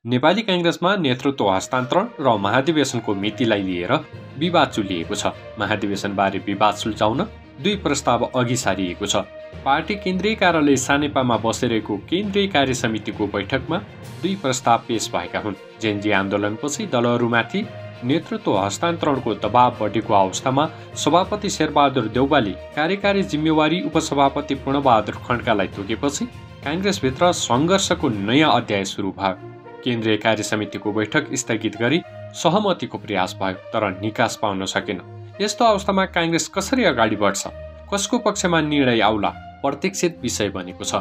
नेपाली कांग्रेसमा नेतृत्व हस्तान्तरण र महाधिवेशनको मितिलाई लिएर विवाद चुलिएको छ। महाधिवेशनबारे विवाद सुल्झाउन दुई प्रस्ताव अघि सारिएको छ। पार्टी केन्द्रीय कार्यालय सानेपामा बसिरहेको केन्द्रीय कार्य समितिको बैठकमा दुई प्रस्ताव पेश भएका हुन्। जेनजी आन्दोलनपछि दलहरूमाथि नेतृत्व हस्तान्तरणको दबाव बढेको अवस्थामा सभापति शेरबहादुर देउवाले कार्यकारी जिम्मेवारी उपसभापति पूर्णबहादुर खड्कालाई तोकेपछि कांग्रेसभित्र सङ्घर्षको नयाँ अध्याय सुरु भयो। केन्द्रीय कार्य समितिको बैठक स्थगित गरी सहमतिको प्रयास भयो, तर निकास पाउन सकेन। यस्तो अवस्थामा कांग्रेस कसरी अगाडि बढ्छ, कसको पक्षमा निर्णय आउला, प्रतीक्षित विषय बनेको छ।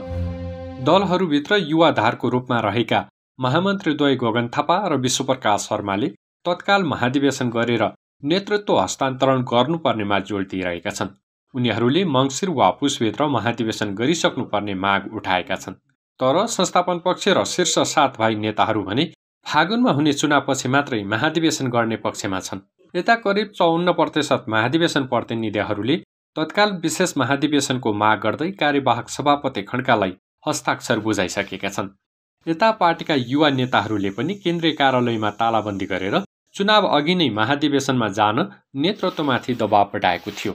दलहरूभित्र युवा धारको रूपमा रहेका महामन्त्रीद्वय गगन थापा र विश्वप्रकाश शर्माले तत्काल महाधिवेशन गरेर नेतृत्व हस्तान्तरण गर्नुपर्नेमा जोड दिइरहेका छन्। उनीहरूले मङ्सिर वा पुसभित्र महाधिवेशन गरिसक्नुपर्ने माग उठाएका छन्। तर संस्थापन पक्ष र शीर्ष 7 भाइ नेताहरू भने फागुनमा हुने चुनावपछि मात्रै महाधिवेशन गर्ने पक्षमा छन्। यता करिब 54% महाधिवेशन प्रतिनिधिहरूले तत्काल विशेष महाधिवेशनको माग गर्दै कार्यवाहक सभापति खड्कालाई हस्ताक्षर बुझाइसकेका छन्। यता पार्टीका युवा नेताहरूले पनि केन्द्रीय कार्यालयमा तालाबन्दी गरेर चुनाव अघि नै महाधिवेशनमा जान नेतृत्वमाथि दबाव बढाएको थियो।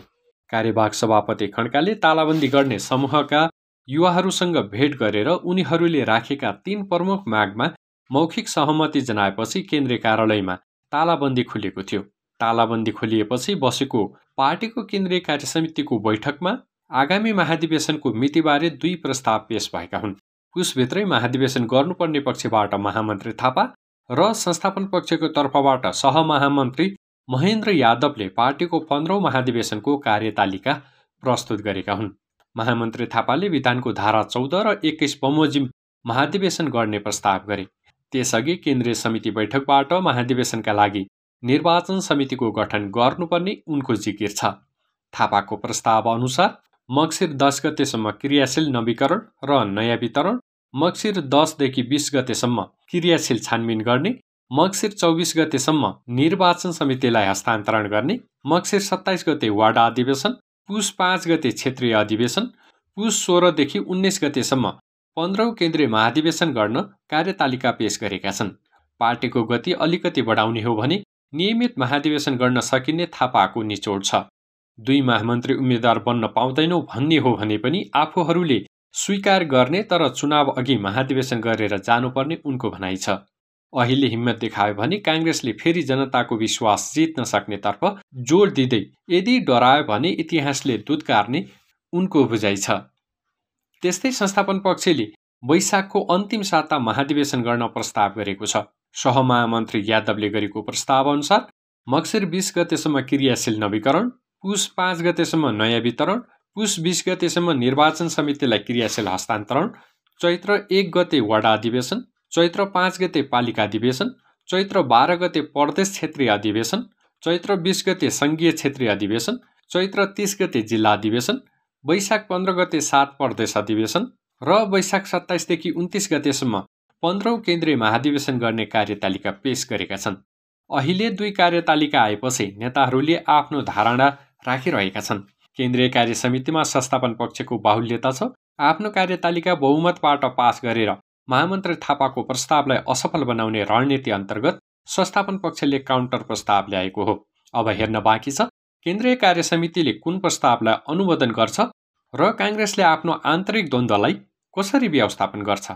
कार्यवाहक सभापति खड्काले तालाबन्दी गर्ने समूहका युवाहरूसँग भेट गरेर उनीहरूले राखेका 3 प्रमुख मागमा मौखिक सहमति जनाएपछि केन्द्रीय कार्यालयमा तालाबन्दी खुलेको थियो। तालाबन्दी खोलिएपछि बसेको पार्टीको केन्द्रीय कार्य समितिको बैठकमा आगामी महाधिवेशनको मितिबारे 2 प्रस्ताव पेश भएका हुन्। पुसभित्रै महाधिवेशन गर्नुपर्ने पक्षबाट महामन्त्री थापा र संस्थापन पक्षको तर्फबाट सहमहामन्त्री महेन्द्र यादवले पार्टीको 15औं महाधिवेशनको कार्यतालिका प्रस्तुत गरेका हुन्। महामन्त्री थापाले विधानको धारा 14 र 21 बमोजिम महाधिवेशन गर्ने प्रस्ताव गरे। त्यसअघि केन्द्रीय समिति बैठकबाट महाधिवेशनका लागि निर्वाचन समितिको गठन गर्नुपर्ने उनको जिकिर छ। थापाको प्रस्ताव अनुसार मक्सिर 10 गतेसम्म क्रियाशील नवीकरण र नयाँ वितरण, मक्सिर 10 देखि 20 गतेसम्म क्रियाशील छानबिन गर्ने, मक्सिर 24 गतेसम्म निर्वाचन समितिलाई हस्तान्तरण गर्ने, मक्सिर 27 गते वार्ड अधिवेशन, पुस 5 गते क्षेत्रीय अधिवेशन, पुस 16 देखि 19 गतेसम्म 15औं केन्द्रीय महाधिवेशन गर्न कार्यतालिका पेश गरेका छन्। पार्टीको गति अलिकति बढाउने हो भने नियमित महाधिवेशन गर्न सकिने थापाको निचोड छ। 2 महामन्त्री उम्मेद्वार बन्न पाउँदैनौ भन्ने हो भने पनि आफूहरूले स्वीकार गर्ने, तर चुनाव अघि महाधिवेशन गरेर जानुपर्ने उनको भनाइ छ। अहिले हिम्मत देखायो भने कांग्रेसले फेरि जनताको विश्वास जित्न सक्नेतर्फ जोड दिँदै यदि डरायो भने इतिहासले दुत्कार्ने उनको बुझाइ छ। त्यस्तै संस्थापन पक्षले वैशाखको अन्तिम साता महाधिवेशन गर्न प्रस्ताव गरेको छ। सहमहामन्त्री यादवले गरेको प्रस्ताव अनुसार मक्सिर 20 गतेसम्म क्रियाशील नवीकरण, पुस 5 गतेसम्म नयाँ वितरण, पुस 20 गतेसम्म निर्वाचन समितिलाई क्रियाशील हस्तान्तरण, चैत्र 1 गते वार्ड अधिवेशन, चैत्र 5 गते पालिका अधिवेशन, चैत्र 12 गते प्रदेश क्षेत्रीय अधिवेशन, चैत्र 20 गते संघीय क्षेत्रीय अधिवेशन, चैत्र 30 गते जिल्ला अधिवेशन, वैशाख 15 गते 7 प्रदेश अधिवेशन र वैशाख 27 देखि 29 गतेसम्म 15औं केन्द्रीय महाधिवेशन गर्ने कार्यतालिका पेश गरेका छन्। अहिले 2 कार्यतालिका आएपछि नेताहरूले आफ्नो धारणा राखिरहेका छन्। केन्द्रीय कार्य समितिमा संस्थापन पक्षको बाहुल्यता छ। आफ्नो कार्यतालिका बहुमतबाट पास गरेर महामन्त्री थापाको प्रस्तावलाई असफल बनाउने रणनीति अन्तर्गत संस्थापन पक्षले काउन्टर प्रस्ताव ल्याएको हो। अब हेर्न बाँकी छ केन्द्रीय कार्य समितिले कुन प्रस्तावलाई अनुमोदन गर्छ र कांग्रेसले आफ्नो आन्तरिक द्वन्द्वलाई कसरी व्यवस्थापन गर्छ।